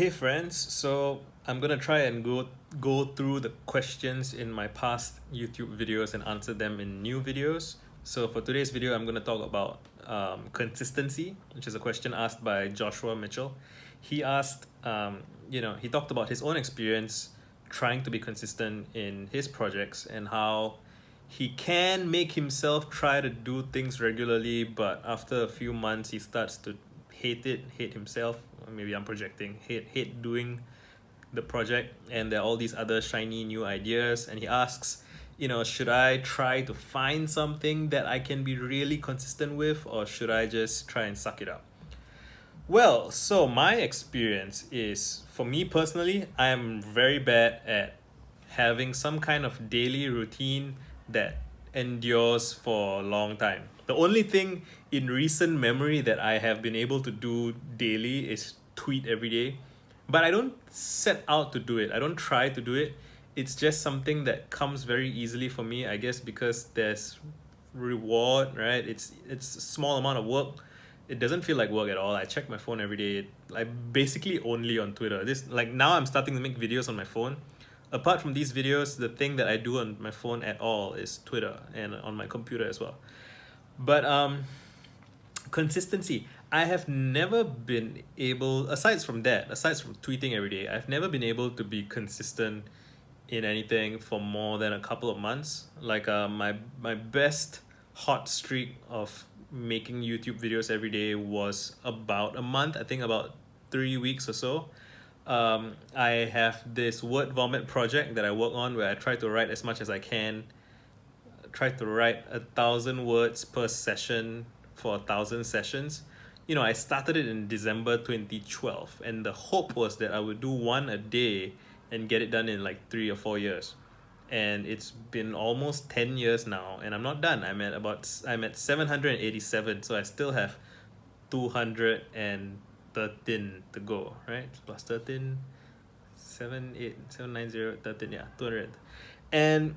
Hey friends, so I'm gonna try and go through the questions in my past YouTube videos and answer them in new videos. So for today's video, I'm gonna talk about consistency, which is a question asked by Joshua Mitchell. He asked, he talked about his own experience trying to be consistent in his projects and how he can make himself try to do things regularly, but after a few months, he starts to hate himself. Or maybe I'm projecting, hate doing the project, and there are all these other shiny new ideas. And he asks, should I try to find something that I can be really consistent with, or should I just try and suck it up? Well, so my experience is, for me personally, I am very bad at having some kind of daily routine that endures for a long time. The only thing in recent memory that I have been able to do daily is tweet every day. But I don't set out to do it. I don't try to do it. It's just something that comes very easily for me, I guess, because there's reward, right? It's a small amount of work. It doesn't feel like work at all. I check my phone every day. Like basically only on Twitter. This like now I'm starting to make videos on my phone. Apart from these videos, the thing that I do on my phone at all is Twitter and on my computer as well. But consistency. I have never been able, aside from tweeting every day, I've never been able to be consistent in anything for more than a couple of months. Like my best hot streak of making YouTube videos every day was about a month. I think about 3 weeks or so. I have this word vomit project that I work on where I try to write as much as I can. Try to write 1,000 words per session for 1,000 sessions. I started it in December 2012, and the hope was that I would do one a day and get it done in like 3 or 4 years. And it's been almost 10 years now, and I'm not done. I'm at 787, so I still have 213 to go, right? Plus 13, 7, 8, 7, 9, 0, 13, yeah, 200. And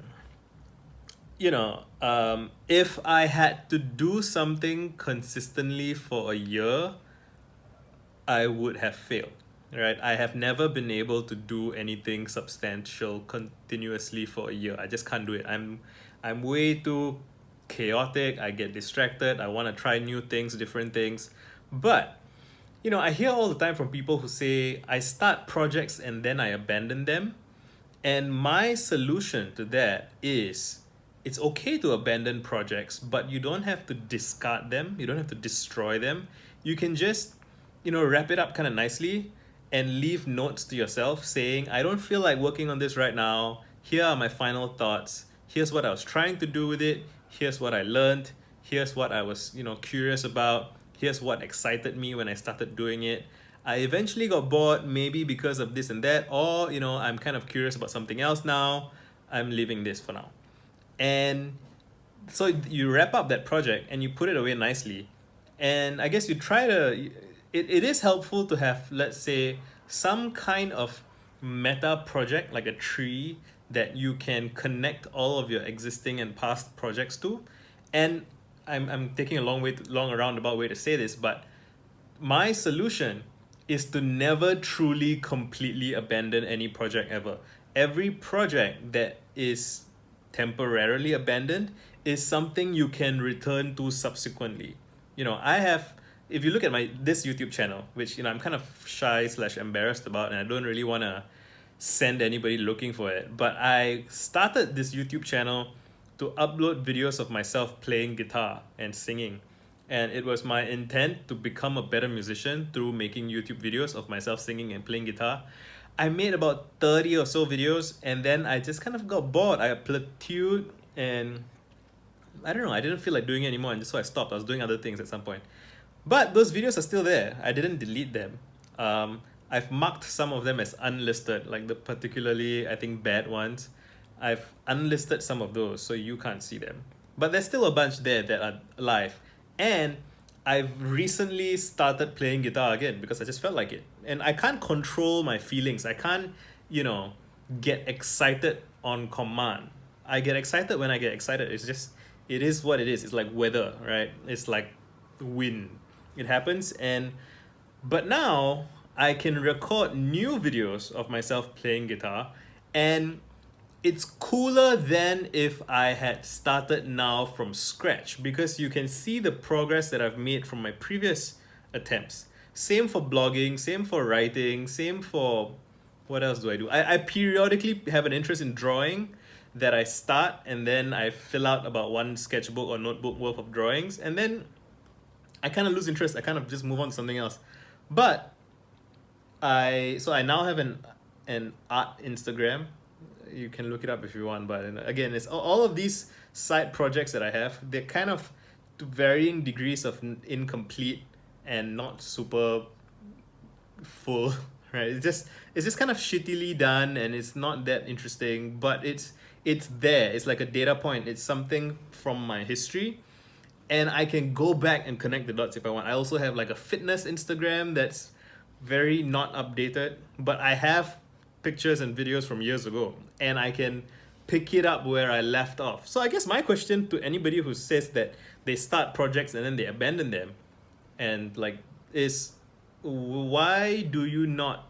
if I had to do something consistently for a year, I would have failed, right? I have never been able to do anything substantial continuously for a year. I just can't do it. I'm way too chaotic. I get distracted. I want to try new things, different things. But I hear all the time from people who say I start projects and then I abandon them. And my solution to that is it's okay to abandon projects, but you don't have to discard them. You don't have to destroy them. You can just, wrap it up kind of nicely and leave notes to yourself saying, I don't feel like working on this right now. Here are my final thoughts. Here's what I was trying to do with it. Here's what I learned. Here's what I was, curious about. Here's what excited me when I started doing it. I eventually got bored, maybe because of this and that, or I'm kind of curious about something else now. I'm leaving this for now. And so you wrap up that project and you put it away nicely. And I guess you try to, it is helpful to have, let's say, some kind of meta project, like a tree that you can connect all of your existing and past projects to. And I'm taking a long roundabout way to say this, but my solution is to never truly completely abandon any project ever. Every project that is temporarily abandoned is something you can return to subsequently. I have, if you look at this YouTube channel, which I'm kind of shy/embarrassed about, and I don't really want to send anybody looking for it, but I started this YouTube channel to upload videos of myself playing guitar and singing. And it was my intent to become a better musician through making YouTube videos of myself singing and playing guitar. I made about 30 or so videos, and then I just kind of got bored. I plateaued, and I don't know, I didn't feel like doing it anymore, and so I stopped. I was doing other things at some point. But those videos are still there. I didn't delete them. I've marked some of them as unlisted, like the particularly, I think, bad ones. I've unlisted some of those, so you can't see them. But there's still a bunch there that are live. And I've recently started playing guitar again because I just felt like it. And I can't control my feelings. I can't, get excited on command. I get excited when I get excited. It is what it is. It's like weather, right? It's like wind. It happens. But now I can record new videos of myself playing guitar, and it's cooler than if I had started now from scratch, because you can see the progress that I've made from my previous attempts. Same for blogging, same for writing, same for what else do I do? I periodically have an interest in drawing that I start, and then I fill out about one sketchbook or notebook worth of drawings, and then I kind of lose interest. I kind of just move on to something else. But I now have an art Instagram. You can look it up if you want, but again, it's all of these side projects that I have. They're kind of to varying degrees of incomplete and not super full, right? It's just kind of shittily done, and it's not that interesting, but it's there. It's like a data point. It's something from my history, and I can go back and connect the dots if I want. I also have like a fitness Instagram that's very not updated, but I have pictures and videos from years ago, and I can pick it up where I left off. So I guess my question to anybody who says that they start projects and then they abandon them, and like, is why do you not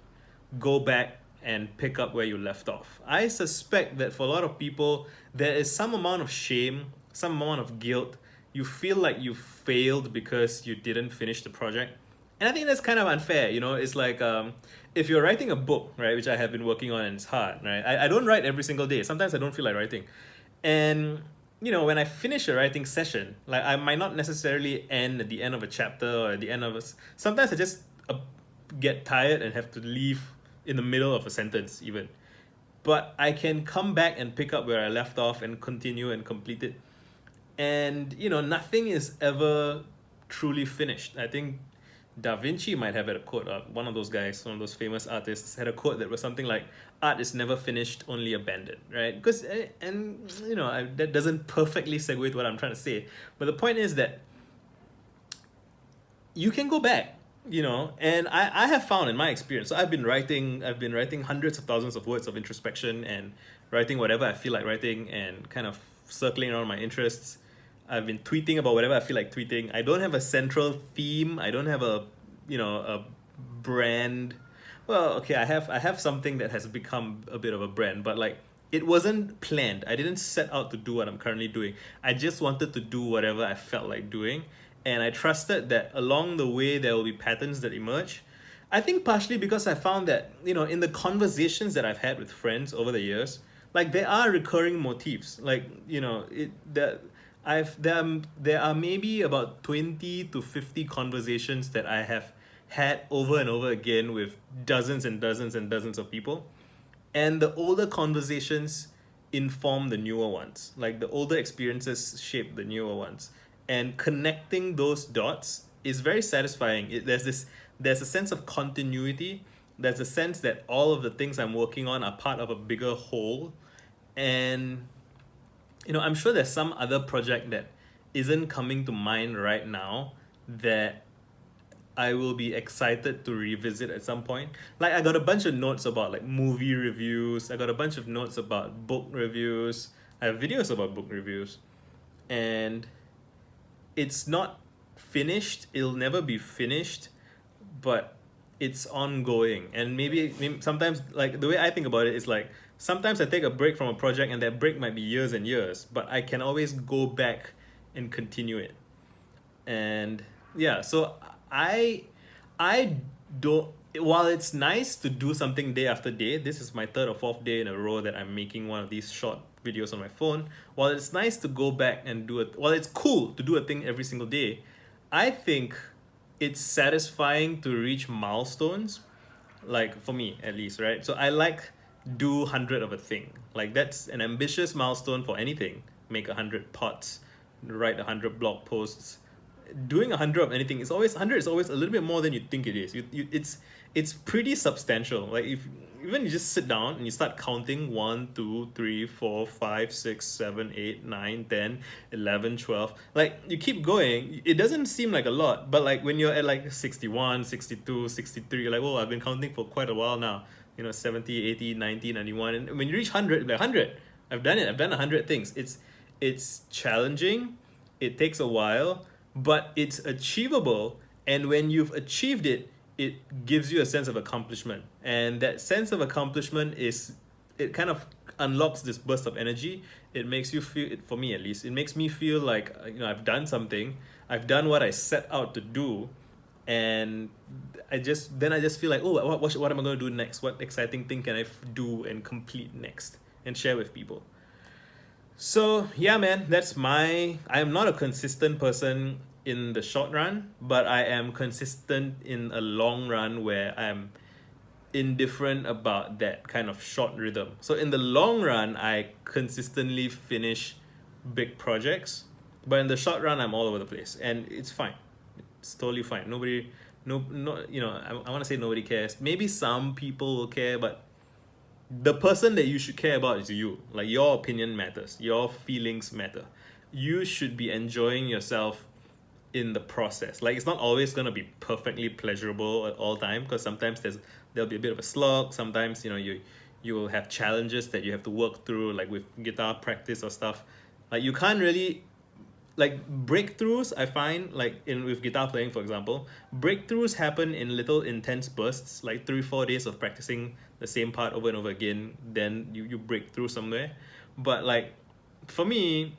go back and pick up where you left off? I suspect that for a lot of people, there is some amount of shame, some amount of guilt. You feel like you failed because you didn't finish the project. And I think that's kind of unfair, you know? It's like, if you're writing a book, right, which I have been working on and it's hard, right? I don't write every single day. Sometimes I don't feel like writing. And, you know, when I finish a writing session, like I might not necessarily end at the end of a chapter or at the end of a... Sometimes I just get tired and have to leave in the middle of a sentence even. But I can come back and pick up where I left off and continue and complete it. And, you know, nothing is ever truly finished. I think Da Vinci might have had a quote, one of those guys, one of those famous artists, had a quote that was something like, art is never finished, only abandoned, right? Because, and you know, that doesn't perfectly segue to what I'm trying to say. But the point is that you can go back, you know, and I have found in my experience, so I've been writing hundreds of thousands of words of introspection and writing whatever I feel like writing and kind of circling around my interests. I've been tweeting about whatever I feel like tweeting. I don't have a central theme. I don't have a, you know, a brand. Well, okay, I have something that has become a bit of a brand, but like, it wasn't planned. I didn't set out to do what I'm currently doing. I just wanted to do whatever I felt like doing, and I trusted that along the way there will be patterns that emerge. I think partially because I found that, you know, in the conversations that I've had with friends over the years, like there are recurring motifs. Like, you know, there are maybe about 20 to 50 conversations that I have had over and over again with dozens and dozens and dozens of people. And the older conversations inform the newer ones. Like the older experiences shape the newer ones. And connecting those dots is very satisfying. There's a sense of continuity. There's a sense that all of the things I'm working on are part of a bigger whole. And you know, I'm sure there's some other project that isn't coming to mind right now that I will be excited to revisit at some point. Like I got a bunch of notes about like movie reviews. I got a bunch of notes about book reviews. I have videos about book reviews. And it's not finished. It'll never be finished, but it's ongoing. And maybe sometimes, like the way I think about it is like, sometimes I take a break from a project and that break might be years and years, but I can always go back and continue it. And yeah, so I don't, while it's nice to do something day after day, this is my third or fourth day in a row that I'm making one of these short videos on my phone. While it's nice to go back and do it, while it's cool to do a thing every single day, I think it's satisfying to reach milestones, like for me at least, right? So I like do 100 of a thing. Like that's an ambitious milestone for anything. Make 100 pots, write 100 blog posts. Doing 100 of anything is always 100 is always a little bit more than you think it is. It's pretty substantial. Like if even you just sit down and you start counting 1, 2, 3, 4, 5, 6, 7, 8, 9, 10, 11, 12. Like you keep going, it doesn't seem like a lot, but like when you're at like 61, 62, 63, you're like, oh, I've been counting for quite a while now. You know, 70, 80, 90, 91. And when you reach 100, like 100, I've done it. I've done 100 things. It's challenging. It takes a while, but it's achievable. And when you've achieved it, it gives you a sense of accomplishment, and that sense of accomplishment is, it kind of unlocks this burst of energy. It makes you feel, for me at least, it makes me feel like, I've done something, I've done what I set out to do. And I just feel like, oh, what am I going to do next, what exciting thing can I do and complete next and share with people. So yeah, man, I am not a consistent person in the short run, but I am consistent in a long run where I'm indifferent about that kind of short rhythm. So in the long run, I consistently finish big projects, but in the short run, I'm all over the place, and it's fine. It's totally fine. Nobody, no, I want to say nobody cares. Maybe some people will care, but the person that you should care about is you. Like, your opinion matters, your feelings matter. You should be enjoying yourself in the process. Like, it's not always going to be perfectly pleasurable at all time, because sometimes there'll be a bit of a slog. Sometimes you will have challenges that you have to work through, like with guitar practice or stuff. Like, you can't really, like, breakthroughs, I find, like with guitar playing, for example, breakthroughs happen in little intense bursts, like 3-4 days of practicing the same part over and over again. Then you break through somewhere. But like, for me,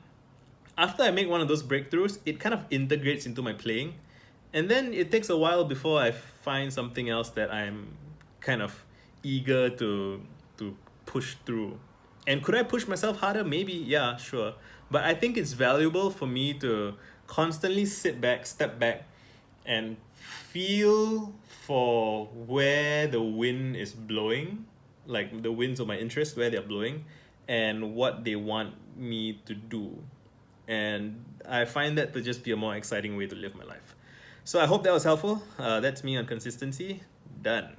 after I make one of those breakthroughs, it kind of integrates into my playing, and then it takes a while before I find something else that I'm kind of eager to push through. And could I push myself harder? Maybe, yeah, sure. But I think it's valuable for me to constantly sit back, step back, and feel for where the wind is blowing, like the winds of my interest, where they're blowing, and what they want me to do. And I find that to just be a more exciting way to live my life. So I hope that was helpful. That's me on consistency. Done.